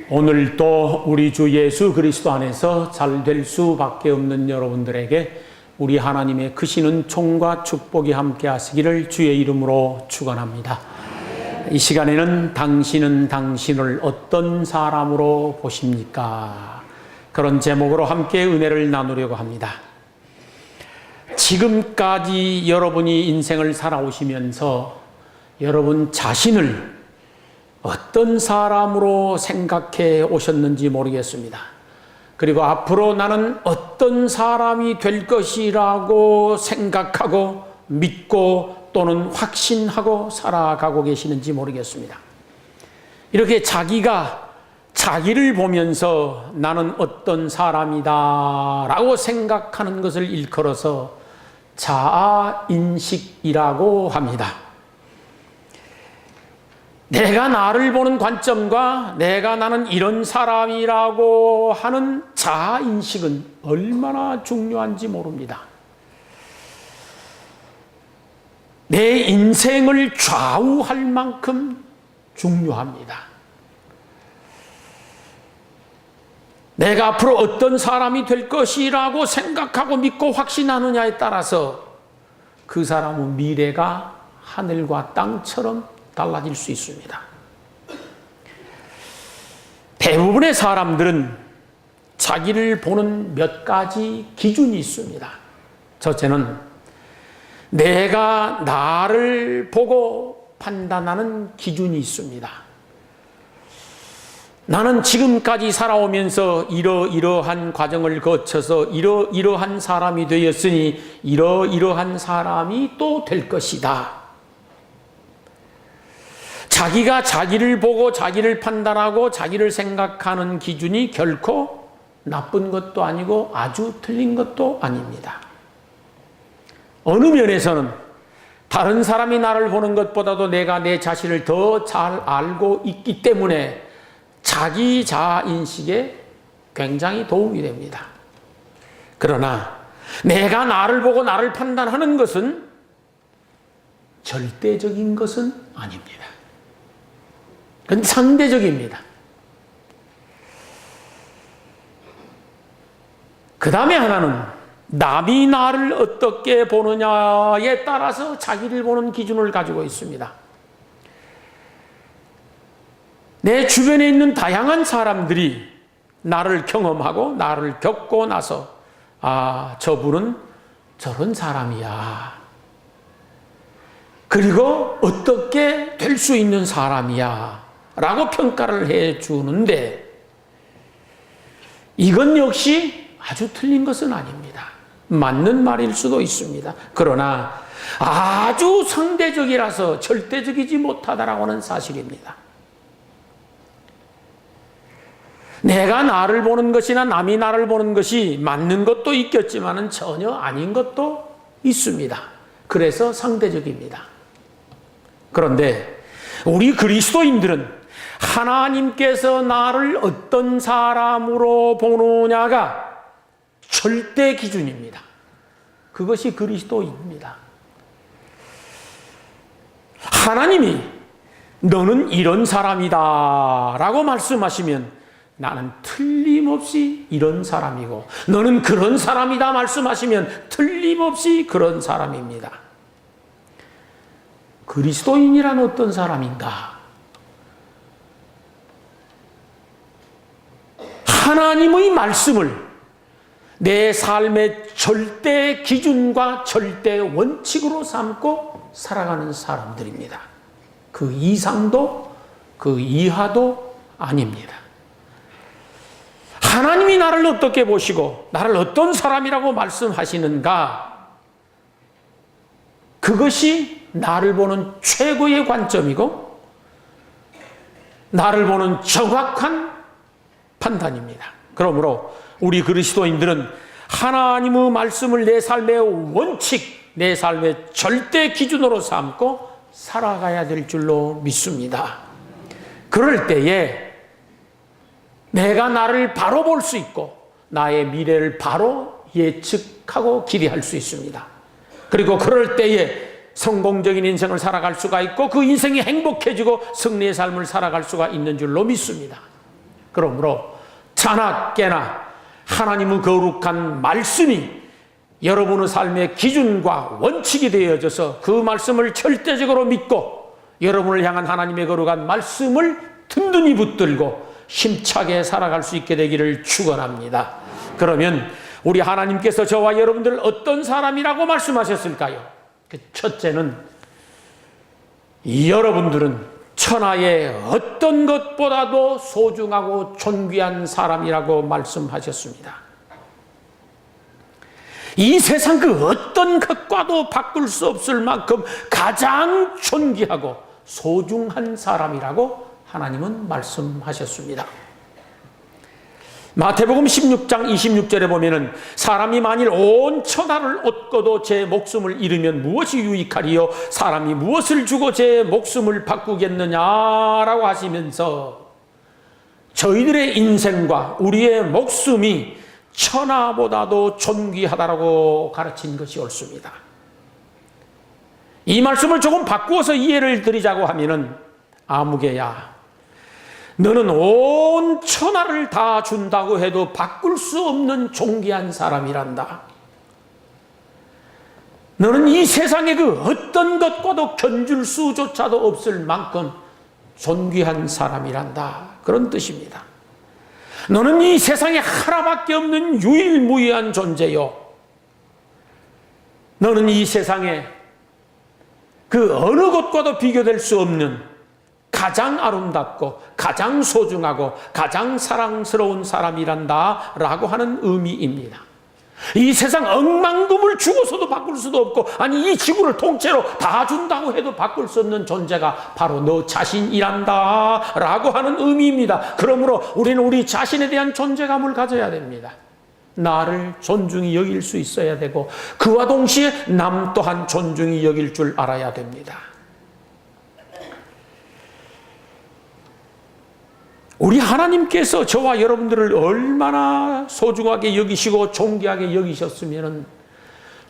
오늘도 우리 주 예수 그리스도 안에서 잘 될 수밖에 없는 여러분들에게 우리 하나님의 크시는 총과 축복이 함께 하시기를 주의 이름으로 축원합니다. 이 시간에는 당신은 당신을 어떤 사람으로 보십니까? 그런 제목으로 함께 은혜를 나누려고 합니다. 지금까지 여러분이 인생을 살아오시면서 여러분 자신을 어떤 사람으로 생각해 오셨는지 모르겠습니다. 그리고 앞으로 나는 어떤 사람이 될 것이라고 생각하고 믿고 또는 확신하고 살아가고 계시는지 모르겠습니다. 이렇게 자기가 자기를 보면서 나는 어떤 사람이다 라고 생각하는 것을 일컬어서 자아인식이라고 합니다. 내가 나를 보는 관점과 나는 이런 사람이라고 하는 자아인식은 얼마나 중요한지 모릅니다. 내 인생을 좌우할 만큼 중요합니다. 내가 앞으로 어떤 사람이 될 것이라고 생각하고 믿고 확신하느냐에 따라서 그 사람의 미래가 하늘과 땅처럼 달라질 수 있습니다. 대부분의 사람들은 자기를 보는 몇 가지 기준이 있습니다. 첫째는 내가 나를 보고 판단하는 기준이 있습니다. 나는 지금까지 살아오면서 이러이러한 과정을 거쳐서 이러이러한 사람이 되었으니 이러이러한 사람이 또 될 것이다. 자기가 자기를 보고 자기를 판단하고 자기를 생각하는 기준이 결코 나쁜 것도 아니고 아주 틀린 것도 아닙니다. 어느 면에서는 다른 사람이 나를 보는 것보다도 내가 내 자신을 더 잘 알고 있기 때문에 자기 자아인식에 굉장히 도움이 됩니다. 그러나 내가 나를 보고 나를 판단하는 것은 절대적인 것은 아닙니다. 그건 상대적입니다. 그 다음에 하나는 남이 나를 어떻게 보느냐에 따라서 자기를 보는 기준을 가지고 있습니다. 내 주변에 있는 다양한 사람들이 나를 경험하고 나를 겪고 나서 저분은 저런 사람이야. 그리고 어떻게 될 수 있는 사람이야. 라고 평가를 해 주는데 이건 역시 아주 틀린 것은 아닙니다. 맞는 말일 수도 있습니다. 그러나 아주 상대적이라서 절대적이지 못하다라고 하는 사실입니다. 내가 나를 보는 것이나 남이 나를 보는 것이 맞는 것도 있겠지만 전혀 아닌 것도 있습니다. 그래서 상대적입니다. 그런데 우리 그리스도인들은 하나님께서 나를 어떤 사람으로 보느냐가 절대 기준입니다. 그것이 그리스도입니다. 하나님이 너는 이런 사람이다 라고 말씀하시면 나는 틀림없이 이런 사람이고 너는 그런 사람이다 말씀하시면 틀림없이 그런 사람입니다. 그리스도인이란 어떤 사람인가? 하나님의 말씀을 내 삶의 절대 기준과 절대 원칙으로 삼고 살아가는 사람들입니다. 그 이상도 그 이하도 아닙니다. 하나님이 나를 어떻게 보시고 나를 어떤 사람이라고 말씀하시는가? 그것이 나를 보는 최고의 관점이고 나를 보는 정확한 판단입니다. 그러므로 우리 그리스도인들은 하나님의 말씀을 내 삶의 원칙, 내 삶의 절대 기준으로 삼고 살아가야 될 줄로 믿습니다. 그럴 때에 내가 나를 바로 볼 수 있고 나의 미래를 바로 예측하고 기대할 수 있습니다. 그리고 그럴 때에 성공적인 인생을 살아갈 수가 있고 그 인생이 행복해지고 승리의 삶을 살아갈 수가 있는 줄로 믿습니다. 그러므로 자나 깨나 하나님의 거룩한 말씀이 여러분의 삶의 기준과 원칙이 되어져서 그 말씀을 절대적으로 믿고 여러분을 향한 하나님의 거룩한 말씀을 든든히 붙들고 힘차게 살아갈 수 있게 되기를 축원합니다. 그러면 우리 하나님께서 저와 여러분들을 어떤 사람이라고 말씀하셨을까요? 그 첫째는 여러분들은 천하의 어떤 것보다도 소중하고 존귀한 사람이라고 말씀하셨습니다. 이 세상 그 어떤 것과도 바꿀 수 없을 만큼 가장 존귀하고 소중한 사람이라고 하나님은 말씀하셨습니다. 마태복음 16장 26절에 보면은 사람이 만일 온 천하를 얻고도 제 목숨을 잃으면 무엇이 유익하리요? 사람이 무엇을 주고 제 목숨을 바꾸겠느냐라고 하시면서 저희들의 인생과 우리의 목숨이 천하보다도 존귀하다라고 가르친 것이 옳습니다. 이 말씀을 조금 바꾸어서 이해를 드리자고 하면은 아무개야, 너는 온 천하를 다 준다고 해도 바꿀 수 없는 존귀한 사람이란다. 너는 이 세상의 그 어떤 것과도 견줄 수조차도 없을 만큼 존귀한 사람이란다. 그런 뜻입니다. 너는 이 세상에 하나밖에 없는 유일무이한 존재요. 너는 이 세상에 그 어느 것과도 비교될 수 없는 가장 아름답고 가장 소중하고 가장 사랑스러운 사람이란다 라고 하는 의미입니다. 이 세상 억만금을 주고서도 바꿀 수도 없고, 아니 이 지구를 통째로 다 준다고 해도 바꿀 수 없는 존재가 바로 너 자신이란다 라고 하는 의미입니다. 그러므로 우리는 우리 자신에 대한 존재감을 가져야 됩니다. 나를 존중히 여길 수 있어야 되고 그와 동시에 남 또한 존중히 여길 줄 알아야 됩니다. 우리 하나님께서 저와 여러분들을 얼마나 소중하게 여기시고 존귀하게 여기셨으면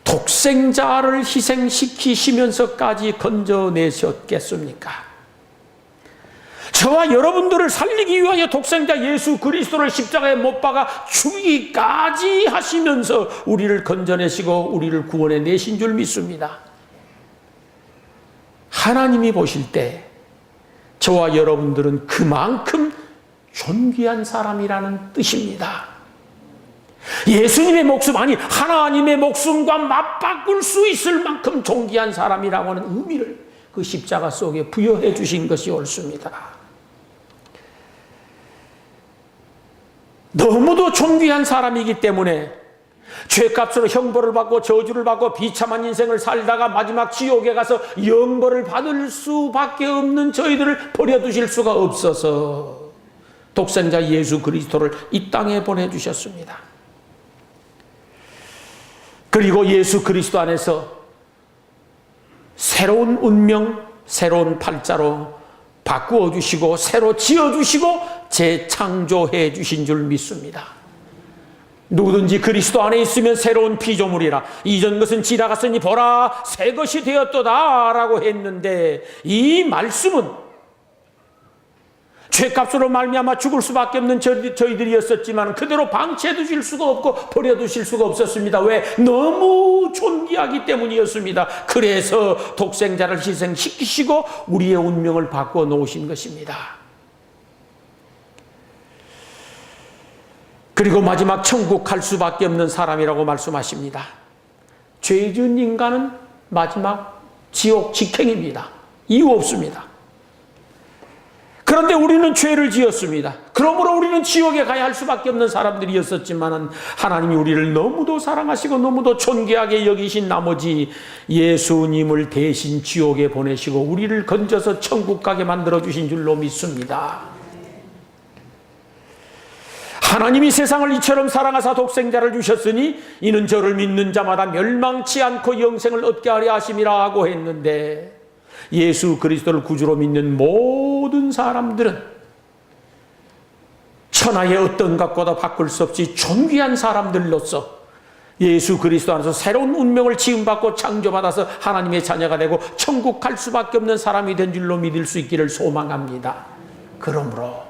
독생자를 희생시키시면서까지 건져내셨겠습니까? 저와 여러분들을 살리기 위하여 독생자 예수 그리스도를 십자가에 못 박아 죽이기까지 하시면서 우리를 건져내시고 우리를 구원해 내신 줄 믿습니다. 하나님이 보실 때 저와 여러분들은 그만큼 존귀한 사람이라는 뜻입니다. 예수님의 목숨, 아니 하나님의 목숨과 맞바꿀 수 있을 만큼 존귀한 사람이라고 하는 의미를 그 십자가 속에 부여해 주신 것이 옳습니다. 너무도 존귀한 사람이기 때문에 죄값으로 형벌을 받고 저주를 받고 비참한 인생을 살다가 마지막 지옥에 가서 영벌을 받을 수밖에 없는 저희들을 버려두실 수가 없어서 독생자 예수 그리스도를 이 땅에 보내주셨습니다. 그리고 예수 그리스도 안에서 새로운 운명, 새로운 팔자로 바꾸어 주시고 새로 지어주시고 재창조해 주신 줄 믿습니다. 누구든지 그리스도 안에 있으면 새로운 피조물이라, 이전 것은 지나갔으니 보라 새 것이 되었도다 라고 했는데, 이 말씀은 죄값으로 말미암아 죽을 수밖에 없는 저희들이었었지만 그대로 방치해 두실 수가 없고 버려 두실 수가 없었습니다. 왜? 너무 존귀하기 때문이었습니다. 그래서 독생자를 희생시키시고 우리의 운명을 바꿔 놓으신 것입니다. 그리고 마지막 천국 갈 수밖에 없는 사람이라고 말씀하십니다. 죄 지은 인간은 마지막 지옥 직행입니다. 이유 없습니다. 그런데 우리는 죄를 지었습니다. 그러므로 우리는 지옥에 가야 할 수밖에 없는 사람들이었었지만 하나님이 우리를 너무도 사랑하시고 너무도 존귀하게 여기신 나머지 예수님을 대신 지옥에 보내시고 우리를 건져서 천국 가게 만들어주신 줄로 믿습니다. 하나님이 세상을 이처럼 사랑하사 독생자를 주셨으니 이는 저를 믿는 자마다 멸망치 않고 영생을 얻게 하려 하심이라고 했는데, 예수 그리스도를 구주로 믿는 모든 사람들은 천하의 어떤 것과도 바꿀 수 없이 존귀한 사람들로서 예수 그리스도 안에서 새로운 운명을 지음받고 창조받아서 하나님의 자녀가 되고 천국 갈 수밖에 없는 사람이 된 줄로 믿을 수 있기를 소망합니다. 그러므로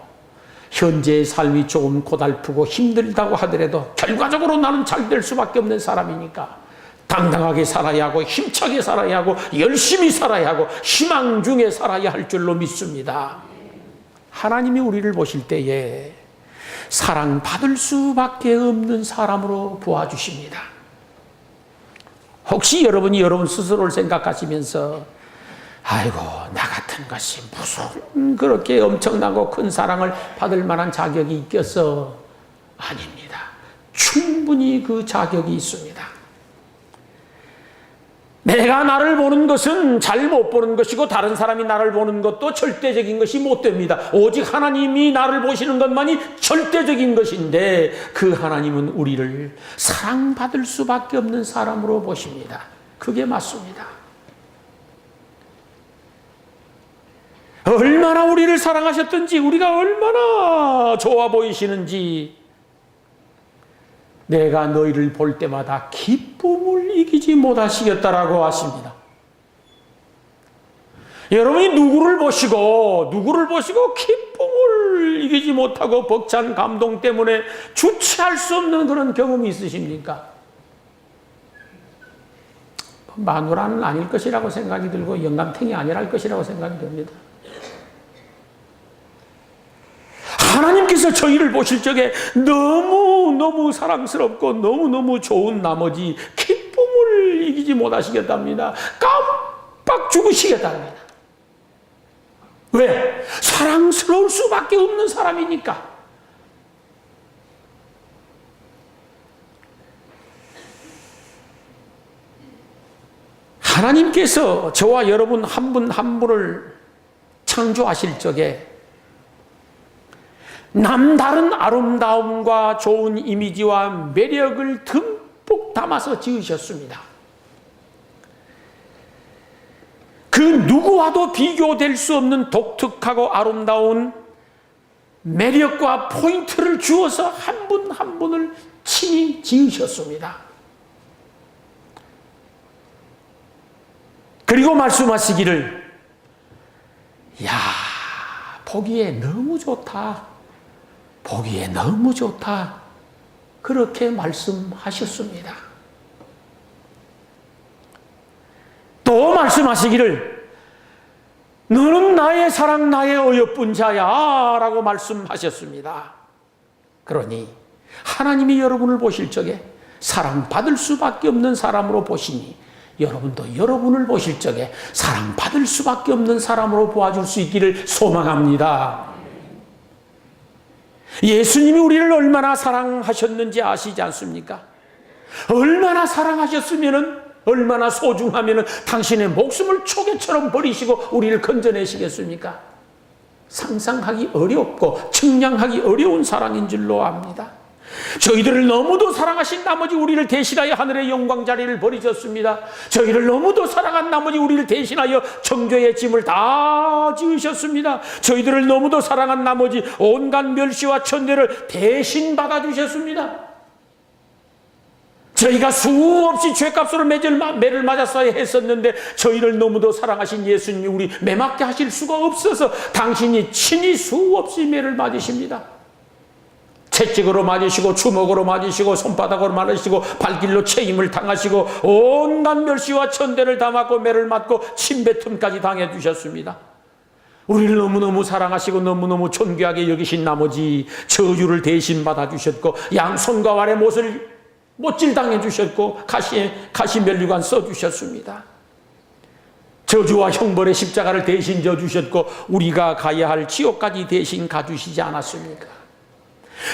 현재의 삶이 조금 고달프고 힘들다고 하더라도 결과적으로 나는 잘 될 수밖에 없는 사람이니까 당당하게 살아야 하고 힘차게 살아야 하고 열심히 살아야 하고 희망 중에 살아야 할 줄로 믿습니다. 하나님이 우리를 보실 때에 사랑받을 수밖에 없는 사람으로 보아주십니다. 혹시 여러분이 여러분 스스로를 생각하시면서 아이고 나 같은 것이 무슨 그렇게 엄청나고 큰 사랑을 받을 만한 자격이 있겠어? 아닙니다. 충분히 그 자격이 있습니다. 내가 나를 보는 것은 잘 못 보는 것이고 다른 사람이 나를 보는 것도 절대적인 것이 못 됩니다. 오직 하나님이 나를 보시는 것만이 절대적인 것인데 그 하나님은 우리를 사랑받을 수밖에 없는 사람으로 보십니다. 그게 맞습니다. 얼마나 우리를 사랑하셨든지 우리가 얼마나 좋아 보이시는지 내가 너희를 볼 때마다 기쁨을 이기지 못하시겠다라고 하십니다. 여러분이 누구를 보시고 기쁨을 이기지 못하고 벅찬 감동 때문에 주체할 수 없는 그런 경험이 있으십니까? 마누라는 아닐 것이라고 생각이 들고 영감탱이 아니랄 것이라고 생각이 듭니다. 하나님께서 저희를 보실 적에 너무너무 사랑스럽고 너무너무 좋은 나머지 기쁨을 이기지 못하시겠답니다. 깜빡 죽으시겠답니다. 왜? 사랑스러울 수밖에 없는 사람이니까. 하나님께서 저와 여러분 한 분 한 분을 창조하실 적에 남다른 아름다움과 좋은 이미지와 매력을 듬뿍 담아서 지으셨습니다. 그 누구와도 비교될 수 없는 독특하고 아름다운 매력과 포인트를 주어서 한 분 한 분을 친히 지으셨습니다. 그리고 말씀하시기를 야, 보기에 너무 좋다. 보기에 너무 좋다. 그렇게 말씀하셨습니다. 또 말씀하시기를 너는 나의 사랑 나의 어여쁜 자야 라고 말씀하셨습니다. 그러니 하나님이 여러분을 보실 적에 사랑받을 수밖에 없는 사람으로 보시니 여러분도 여러분을 보실 적에 사랑받을 수밖에 없는 사람으로 보아줄 수 있기를 소망합니다. 예수님이 우리를 얼마나 사랑하셨는지 아시지 않습니까? 얼마나 사랑하셨으면 얼마나 소중하면 당신의 목숨을 초계처럼 버리시고 우리를 건져내시겠습니까? 상상하기 어렵고 측량하기 어려운 사랑인 줄로 압니다. 저희들을 너무도 사랑하신 나머지 우리를 대신하여 하늘의 영광 자리를 버리셨습니다. 저희를 너무도 사랑한 나머지 우리를 대신하여 정죄의 짐을 다 지으셨습니다. 저희들을 너무도 사랑한 나머지 온갖 멸시와 천대를 대신 받아주셨습니다. 저희가 수없이 죄값으로 매를 맞았어야 했었는데 저희를 너무도 사랑하신 예수님이 우리 매맞게 하실 수가 없어서 당신이 친히 수없이 매를 맞으십니다. 채찍으로 맞으시고 주먹으로 맞으시고 손바닥으로 맞으시고 발길로 체임을 당하시고 온갖 멸시와 천대를 다 맞고 매를 맞고 침뱉음까지 당해 주셨습니다. 우리를 너무너무 사랑하시고 너무너무 존귀하게 여기신 나머지 저주를 대신 받아주셨고 양손과 발에 못질 당해 주셨고 가시 면류관 써주셨습니다. 저주와 형벌의 십자가를 대신 져주셨고 우리가 가야 할 지옥까지 대신 가주시지 않았습니까?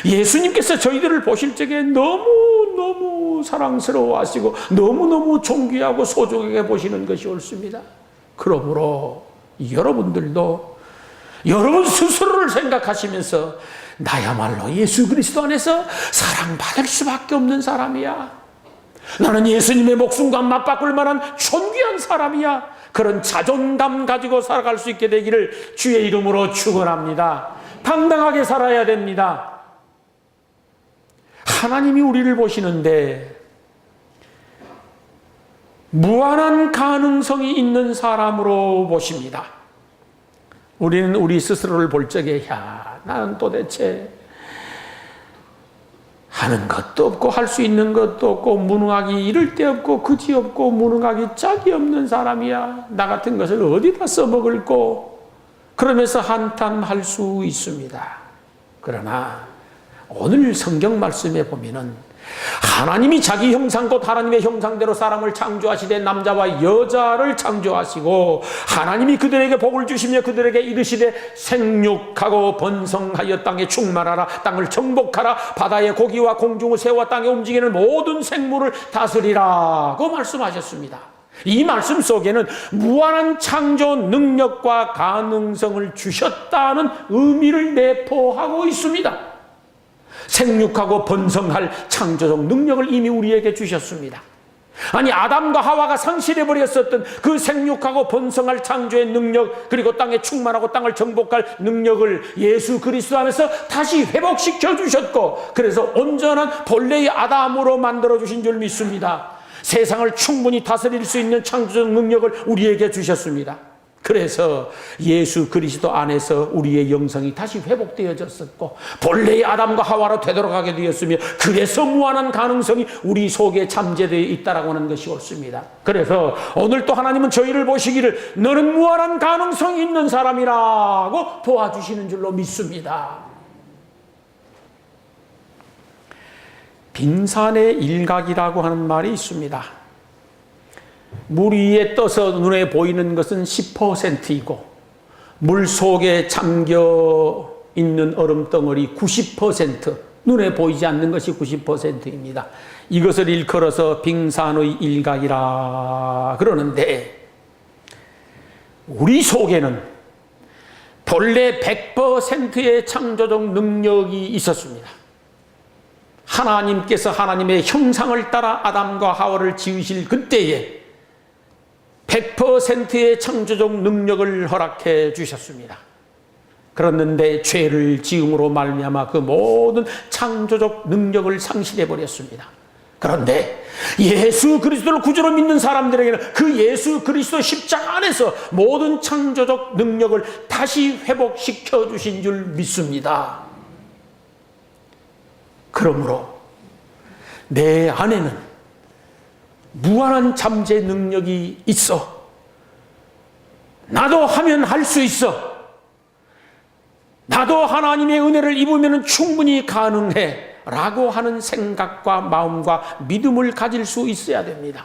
예수님께서 저희들을 보실 적에 너무너무 사랑스러워하시고 너무너무 존귀하고 소중하게 보시는 것이 옳습니다. 그러므로 여러분들도 여러분 스스로를 생각하시면서 나야말로 예수 그리스도 안에서 사랑받을 수밖에 없는 사람이야. 나는 예수님의 목숨과 맞바꿀 만한 존귀한 사람이야. 그런 자존감 가지고 살아갈 수 있게 되기를 주의 이름으로 축원합니다. 당당하게 살아야 됩니다. 하나님이 우리를 보시는데 무한한 가능성이 있는 사람으로 보십니다. 우리는 우리 스스로를 볼 적에 나는 도대체 하는 것도 없고 할 수 있는 것도 없고 무능하기 이를 데 없고 그지 없고 무능하기 짝이 없는 사람이야. 나 같은 것을 어디다 써먹을꼬? 그러면서 한탄할 수 있습니다. 그러나 오늘 성경 말씀에 보면은 하나님이 자기 형상 곧 하나님의 형상대로 사람을 창조하시되 남자와 여자를 창조하시고 하나님이 그들에게 복을 주시며 그들에게 이르시되 생육하고 번성하여 땅에 충만하라 땅을 정복하라 바다의 고기와 공중의 새와 땅에 움직이는 모든 생물을 다스리라고 말씀하셨습니다. 이 말씀 속에는 무한한 창조 능력과 가능성을 주셨다는 의미를 내포하고 있습니다. 생육하고 번성할 창조적 능력을 이미 우리에게 주셨습니다. 아니 아담과 하와가 상실해버렸었던 그 생육하고 번성할 창조의 능력 그리고 땅에 충만하고 땅을 정복할 능력을 예수 그리스도 안에서 다시 회복시켜 주셨고 그래서 온전한 본래의 아담으로 만들어 주신 줄 믿습니다. 세상을 충분히 다스릴 수 있는 창조적 능력을 우리에게 주셨습니다. 그래서 예수 그리스도 안에서 우리의 영성이 다시 회복되어졌었고 본래의 아담과 하와로 되돌아가게 되었으며 그래서 무한한 가능성이 우리 속에 잠재되어 있다라고 하는 것이 옳습니다. 그래서 오늘 또 하나님은 저희를 보시기를 너는 무한한 가능성이 있는 사람이라고 도와주시는 줄로 믿습니다. 빙산의 일각이라고 하는 말이 있습니다. 물 위에 떠서 눈에 보이는 것은 10%이고 물 속에 잠겨 있는 얼음덩어리 90%, 눈에 보이지 않는 것이 90%입니다. 이것을 일컬어서 빙산의 일각이라 그러는데 우리 속에는 본래 100%의 창조적 능력이 있었습니다. 하나님께서 하나님의 형상을 따라 아담과 하와를 지으실 그때에 100%의 창조적 능력을 허락해 주셨습니다. 그랬는데 죄를 지음으로 말미암아 그 모든 창조적 능력을 상실해 버렸습니다. 그런데 예수 그리스도를 구주로 믿는 사람들에게는 그 예수 그리스도 십자가 안에서 모든 창조적 능력을 다시 회복시켜 주신 줄 믿습니다. 그러므로 내 안에는 무한한 잠재 능력이 있어. 나도 하면 할 수 있어. 나도 하나님의 은혜를 입으면 충분히 가능해. 라고 하는 생각과 마음과 믿음을 가질 수 있어야 됩니다.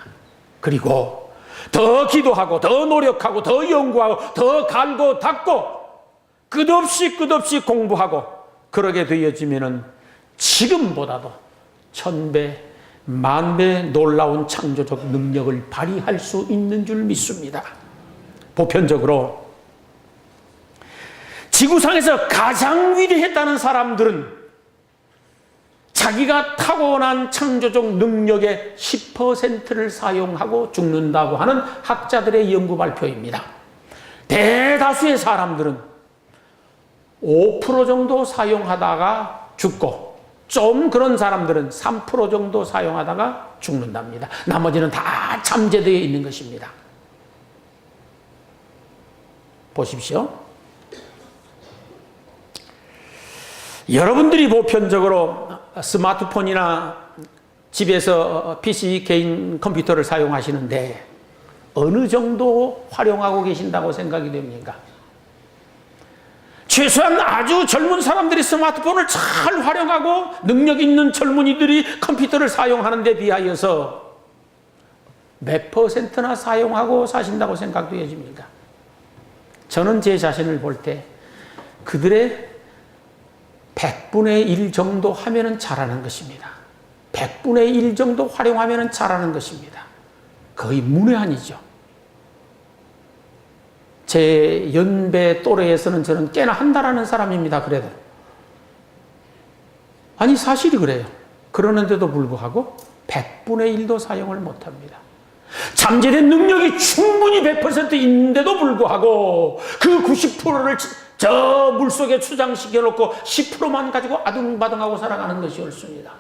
그리고 더 기도하고 더 노력하고 더 연구하고 더 갈고 닦고 끝없이 공부하고 그러게 되어지면 지금보다도 1000배 만배 놀라운 창조적 능력을 발휘할 수 있는 줄 믿습니다. 보편적으로 지구상에서 가장 위대했다는 사람들은 자기가 타고난 창조적 능력의 10%를 사용하고 죽는다고 하는 학자들의 연구 발표입니다. 대다수의 사람들은 5% 정도 사용하다가 죽고 좀 그런 사람들은 3% 정도 사용하다가 죽는답니다. 나머지는 다 잠재되어 있는 것입니다. 보십시오. 여러분들이 보편적으로 스마트폰이나 집에서 PC 개인 컴퓨터를 사용하시는데 어느 정도 활용하고 계신다고 생각이 됩니까? 최소한 아주 젊은 사람들이 스마트폰을 잘 활용하고 능력 있는 젊은이들이 컴퓨터를 사용하는 데 비하여서 몇 %나 사용하고 사신다고 생각되어집니까? 저는 제 자신을 볼 때 그들의 100분의 1 정도 하면은 잘하는 것입니다. 100분의 1 정도 활용하면은 잘하는 것입니다. 거의 문외한이죠. 제 연배 또래에서는 저는 꽤나 한다라는 사람입니다. 그래도 아니 사실이 그래요. 그러는데도 불구하고 100분의 1도 사용을 못합니다. 잠재된 능력이 충분히 100% 있는데도 불구하고 그 90%를 저 물속에 추장시켜 놓고 10%만 가지고 아둥바둥하고 살아가는 것이 옳습니다.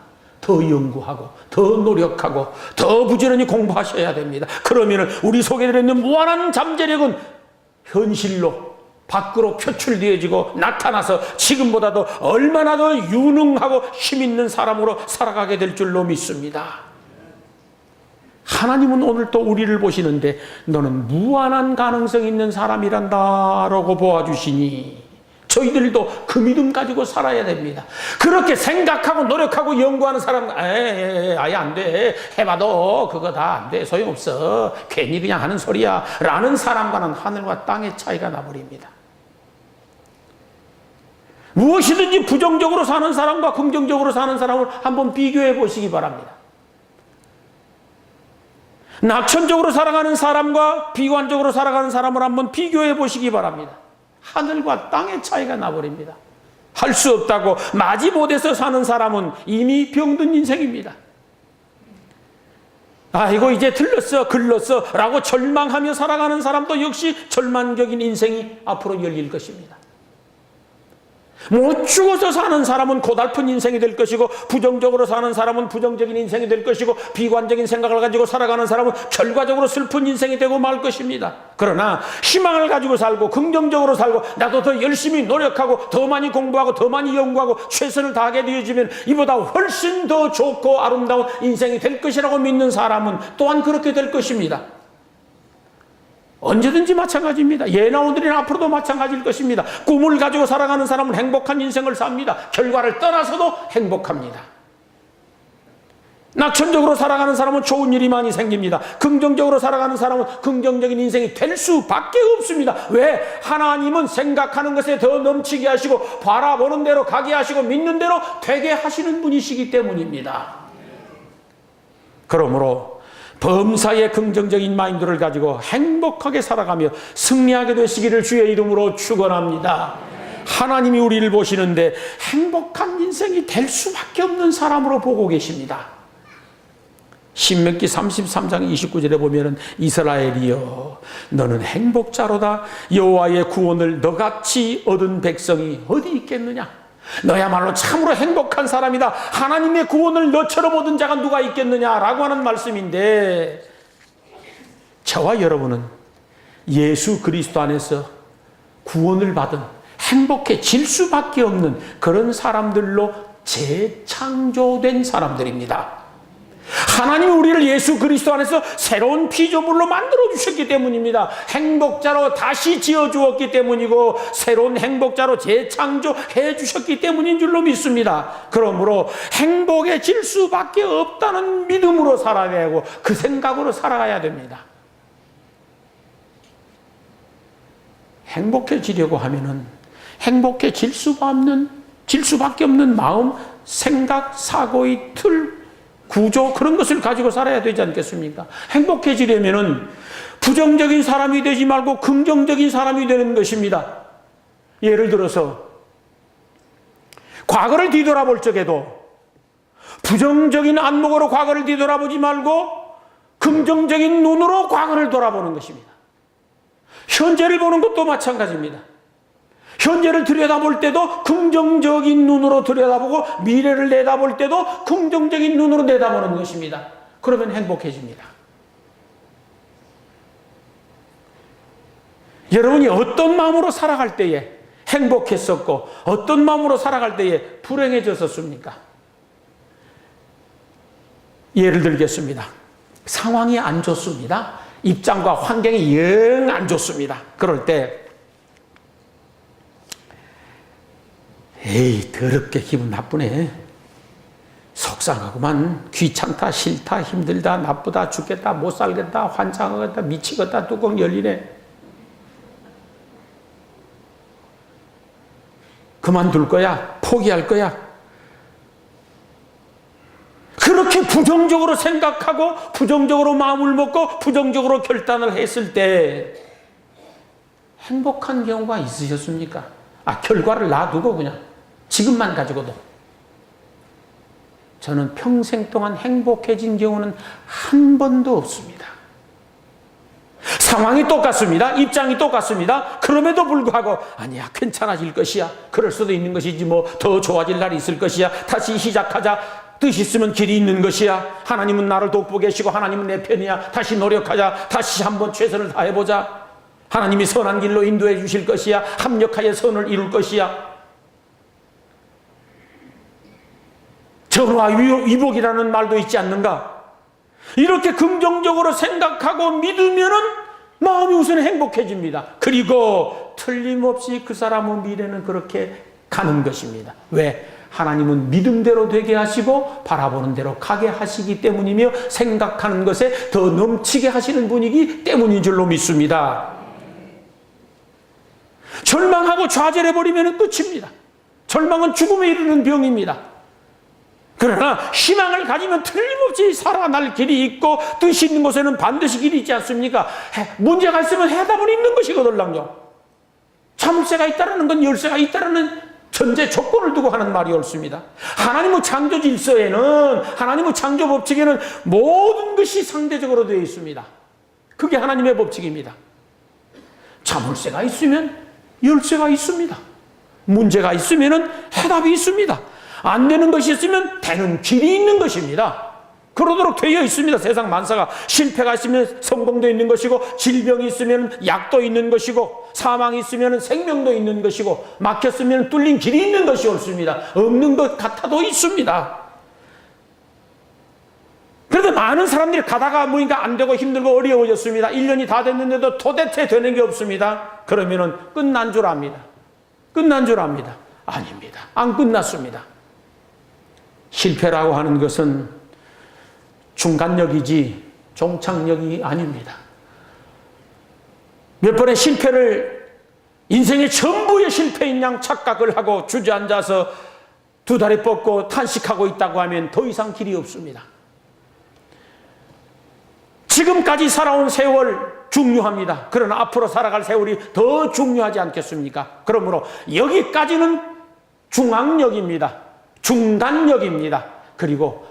더 연구하고 더 노력하고 더 부지런히 공부하셔야 됩니다. 그러면 우리 속에 들어있는 무한한 잠재력은 현실로 밖으로 표출되어지고 나타나서 지금보다도 얼마나 더 유능하고 힘있는 사람으로 살아가게 될 줄로 믿습니다. 하나님은 오늘 또 우리를 보시는데 너는 무한한 가능성 있는 사람이란다 라고 보아주시니 저희들도 그 믿음 가지고 살아야 됩니다. 그렇게 생각하고 노력하고 연구하는 사람 아예 안 돼. 해봐도 그거 다 안 돼. 소용없어. 괜히 그냥 하는 소리야 라는 사람과는 하늘과 땅의 차이가 나버립니다. 무엇이든지 부정적으로 사는 사람과 긍정적으로 사는 사람을 한번 비교해 보시기 바랍니다. 낙천적으로 살아가는 사람과 비관적으로 살아가는 사람을 한번 비교해 보시기 바랍니다. 하늘과 땅의 차이가 나버립니다. 할 수 없다고 마지못해서 사는 사람은 이미 병든 인생입니다. 아이고 이제 들렀어 글렀어 라고 절망하며 살아가는 사람도 역시 절망적인 인생이 앞으로 열릴 것입니다. 못 죽어서 사는 사람은 고달픈 인생이 될 것이고 부정적으로 사는 사람은 부정적인 인생이 될 것이고 비관적인 생각을 가지고 살아가는 사람은 결과적으로 슬픈 인생이 되고 말 것입니다. 그러나 희망을 가지고 살고 긍정적으로 살고 나도 더 열심히 노력하고 더 많이 공부하고 더 많이 연구하고 최선을 다하게 되어지면 이보다 훨씬 더 좋고 아름다운 인생이 될 것이라고 믿는 사람은 또한 그렇게 될 것입니다. 언제든지 마찬가지입니다. 예나 오늘이나 앞으로도 마찬가지일 것입니다. 꿈을 가지고 살아가는 사람은 행복한 인생을 삽니다. 결과를 떠나서도 행복합니다. 낙천적으로 살아가는 사람은 좋은 일이 많이 생깁니다. 긍정적으로 살아가는 사람은 긍정적인 인생이 될 수밖에 없습니다. 왜? 하나님은 생각하는 것에 더 넘치게 하시고 바라보는 대로 가게 하시고 믿는 대로 되게 하시는 분이시기 때문입니다. 그러므로 범사의 긍정적인 마인드를 가지고 행복하게 살아가며 승리하게 되시기를 주의 이름으로 축원합니다. 하나님이 우리를 보시는데 행복한 인생이 될 수밖에 없는 사람으로 보고 계십니다. 신명기 33장 29절에 보면은 이스라엘이여 너는 행복자로다. 여호와의 구원을 너같이 얻은 백성이 어디 있겠느냐. 너야말로 참으로 행복한 사람이다. 하나님의 구원을 너처럼 얻은 자가 누가 있겠느냐라고 하는 말씀인데 저와 여러분은 예수 그리스도 안에서 구원을 받은 행복해질 수밖에 없는 그런 사람들로 재창조된 사람들입니다. 하나님이 우리를 예수 그리스도 안에서 새로운 피조물로 만들어 주셨기 때문입니다. 행복자로 다시 지어 주었기 때문이고 새로운 행복자로 재창조해 주셨기 때문인 줄로 믿습니다. 그러므로 행복해질 수밖에 없다는 믿음으로 살아야 되고 그 생각으로 살아가야 됩니다. 행복해지려고 하면은 행복해질 수밖에 없는 마음, 생각, 사고의 틀, 구조 그런 것을 가지고 살아야 되지 않겠습니까? 행복해지려면은 부정적인 사람이 되지 말고 긍정적인 사람이 되는 것입니다. 예를 들어서 과거를 뒤돌아볼 적에도 부정적인 안목으로 과거를 뒤돌아보지 말고 긍정적인 눈으로 과거를 돌아보는 것입니다. 현재를 보는 것도 마찬가지입니다. 현재를 들여다볼 때도 긍정적인 눈으로 들여다보고 미래를 내다볼 때도 긍정적인 눈으로 내다보는 것입니다. 그러면 행복해집니다. 여러분이 어떤 마음으로 살아갈 때에 행복했었고 어떤 마음으로 살아갈 때에 불행해졌었습니까? 예를 들겠습니다. 상황이 안 좋습니다. 입장과 환경이 영 안 좋습니다. 그럴 때 에이 더럽게 기분 나쁘네. 속상하구만. 귀찮다 싫다 힘들다 나쁘다 죽겠다 못 살겠다 환장하겠다 미치겠다 뚜껑 열리네. 그만둘 거야 포기할 거야. 그렇게 부정적으로 생각하고 부정적으로 마음을 먹고 부정적으로 결단을 했을 때 행복한 경우가 있으셨습니까? 결과를 놔두고 그냥 지금만 가지고도 저는 평생 동안 행복해진 경우는 한 번도 없습니다. 상황이 똑같습니다. 입장이 똑같습니다. 그럼에도 불구하고 아니야 괜찮아질 것이야. 그럴 수도 있는 것이지 뭐 더 좋아질 날이 있을 것이야. 다시 시작하자. 뜻이 있으면 길이 있는 것이야. 하나님은 나를 돕고 계시고 하나님은 내 편이야. 다시 노력하자. 다시 한번 최선을 다해보자. 하나님이 선한 길로 인도해 주실 것이야. 합력하여 선을 이룰 것이야. 전화 위복이라는 말도 있지 않는가? 이렇게 긍정적으로 생각하고 믿으면은 마음이 우선 행복해집니다. 그리고 틀림없이 그 사람의 미래는 그렇게 가는 것입니다. 왜? 하나님은 믿음대로 되게 하시고 바라보는 대로 가게 하시기 때문이며 생각하는 것에 더 넘치게 하시는 분이기 때문인 줄로 믿습니다. 절망하고 좌절해버리면 끝입니다. 절망은 죽음에 이르는 병입니다. 그러나 희망을 가지면 틀림없이 살아날 길이 있고 뜻이 있는 곳에는 반드시 길이 있지 않습니까? 문제가 있으면 해답은 있는 것이거든요. 자물쇠가 있다는 건 열쇠가 있다는 전제 조건을 두고 하는 말이 옳습니다. 하나님의 창조 질서에는, 하나님의 창조 법칙에는 모든 것이 상대적으로 되어 있습니다. 그게 하나님의 법칙입니다. 자물쇠가 있으면 열쇠가 있습니다. 문제가 있으면 해답이 있습니다. 안 되는 것이 있으면 되는 길이 있는 것입니다. 그러도록 되어 있습니다. 세상 만사가. 실패가 있으면 성공도 있는 것이고, 질병이 있으면 약도 있는 것이고, 사망이 있으면 생명도 있는 것이고, 막혔으면 뚫린 길이 있는 것이 옳습니다. 없는 것 같아도 있습니다. 그런데 많은 사람들이 가다가 뭐니까 안 되고 힘들고 어려워졌습니다. 1년이 다 됐는데도 도대체 되는 게 없습니다. 그러면은 끝난 줄 압니다. 끝난 줄 압니다. 아닙니다. 안 끝났습니다. 실패라고 하는 것은 중간역이지 종착역이 아닙니다. 몇 번의 실패를 인생의 전부의 실패인 양 착각을 하고 주저앉아서 두 다리 뻗고 탄식하고 있다고 하면 더 이상 길이 없습니다. 지금까지 살아온 세월 중요합니다. 그러나 앞으로 살아갈 세월이 더 중요하지 않겠습니까? 그러므로 여기까지는 중앙역입니다. 중단역입니다. 그리고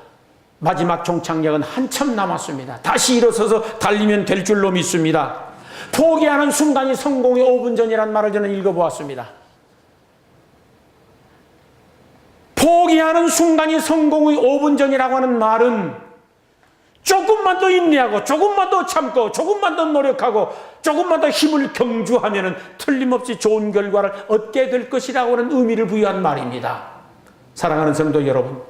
마지막 종착역은 한참 남았습니다. 다시 일어서서 달리면 될 줄로 믿습니다. 포기하는 순간이 성공의 5분 전이라는 말을 저는 읽어보았습니다. 포기하는 순간이 성공의 5분 전이라고 하는 말은 조금만 더 인내하고 조금만 더 참고 조금만 더 노력하고 조금만 더 힘을 경주하면 틀림없이 좋은 결과를 얻게 될 것이라고 하는 의미를 부여한 말입니다. 사랑하는 성도 여러분,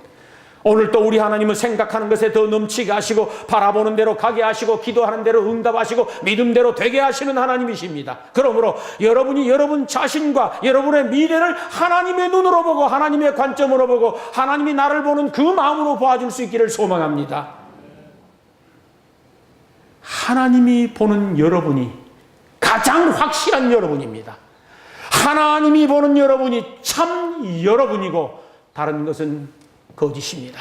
오늘 또 우리 하나님은 생각하는 것에 더 넘치게 하시고 바라보는 대로 가게 하시고 기도하는 대로 응답하시고 믿음대로 되게 하시는 하나님이십니다. 그러므로 여러분이 여러분 자신과 여러분의 미래를 하나님의 눈으로 보고 하나님의 관점으로 보고 하나님이 나를 보는 그 마음으로 보아줄 수 있기를 소망합니다. 하나님이 보는 여러분이 가장 확실한 여러분입니다. 하나님이 보는 여러분이 참 여러분이고 다른 것은 거짓입니다.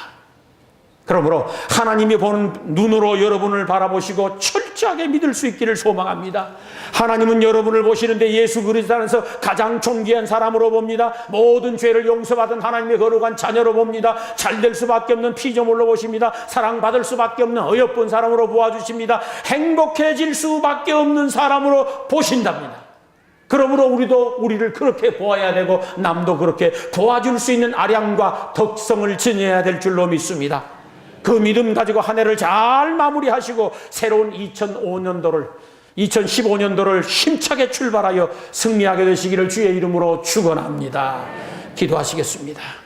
그러므로 하나님이 보는 눈으로 여러분을 바라보시고 철저하게 믿을 수 있기를 소망합니다. 하나님은 여러분을 보시는데 예수 그리스도 안에서 가장 존귀한 사람으로 봅니다. 모든 죄를 용서받은 하나님의 거룩한 자녀로 봅니다. 잘될 수밖에 없는 피조물로 보십니다. 사랑받을 수밖에 없는 어여쁜 사람으로 보아주십니다. 행복해질 수밖에 없는 사람으로 보신답니다. 그러므로 우리도 우리를 그렇게 보아야 되고 남도 그렇게 도와줄 수 있는 아량과 덕성을 지녀야 될 줄로 믿습니다. 그 믿음 가지고 한 해를 잘 마무리하시고 새로운 2015년도를 힘차게 출발하여 승리하게 되시기를 주의 이름으로 축원합니다. 기도하시겠습니다.